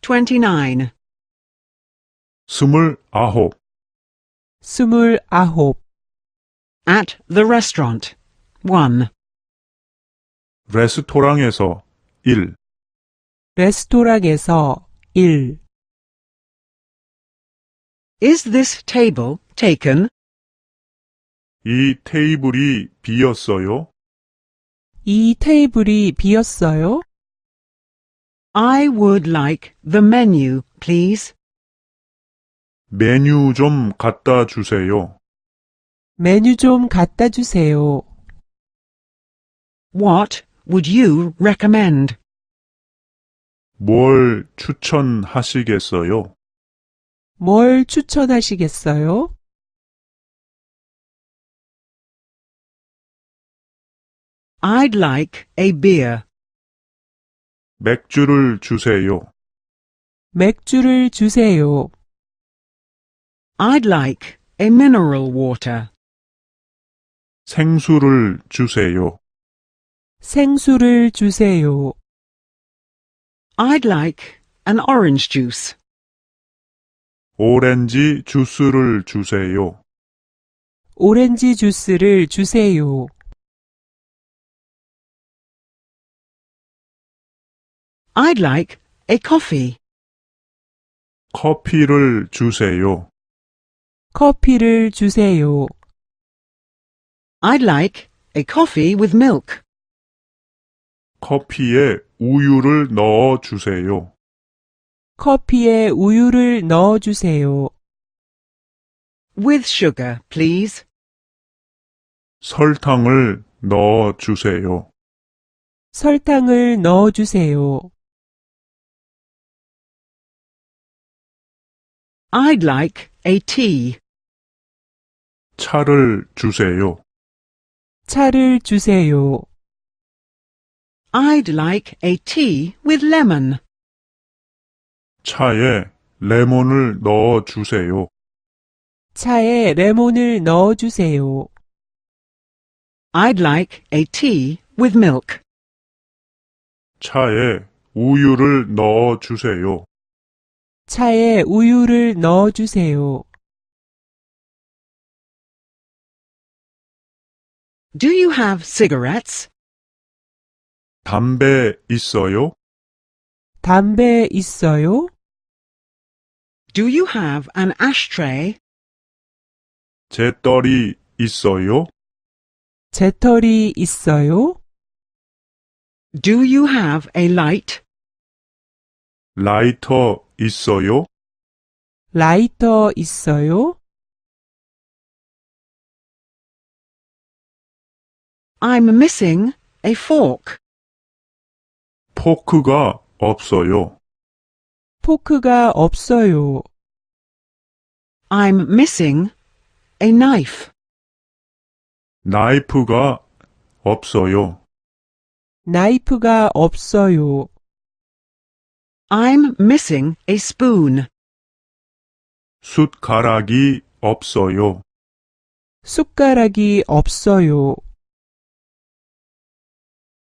29. 29. 29. At the restaurant. 1. 레스토랑에서 1. 레스토랑에서 1. Is this table taken? 이 테이블이 비었어요? 이 테이블이 비었어요? I would like the menu, please. 메뉴 좀 갖다 주세요. 메뉴 좀 갖다 주세요. What would you recommend? 뭘 추천하시겠어요? 뭘 추천하시겠어요? I'd like a beer. 맥주를 주세요. 맥주를 주세요. I'd like a mineral water. 생수를 주세요. 생수를 주세요. I'd like an orange juice. 오렌지 주스를 주세요. 오렌지 주스를 주세요. I'd like a coffee. 커피를 주세요. 커피를 주세요. I'd like a coffee with milk. 커피에 우유를 넣어 주세요. 커피에 우유를 넣어 주세요. With sugar, please. 설탕을 넣어 주세요. 설탕을 넣어 주세요. I'd like a tea. 차를 주세요. 차를 주세요. I'd like a tea with lemon. 차에 레몬을 넣어 주세요. 차에 레몬을 넣어 주세요. I'd like a tea with milk. 차에 우유를 넣어 주세요. 차에 우유를 넣어 주세요. Do you have cigarettes? 담배 있어요? 담배 있어요? Do you have an ashtray? 재떨이 있어요? 재떨이 있어요? Do you have a light? 라이터 있어요? 라이터 있어요? I'm missing a fork. 포크가 없어요. 포크가 없어요. I'm missing a knife. 나이프가 없어요. 나이프가 없어요. I'm missing a spoon. 숟가락이 없어요. 숟가락이 없어요.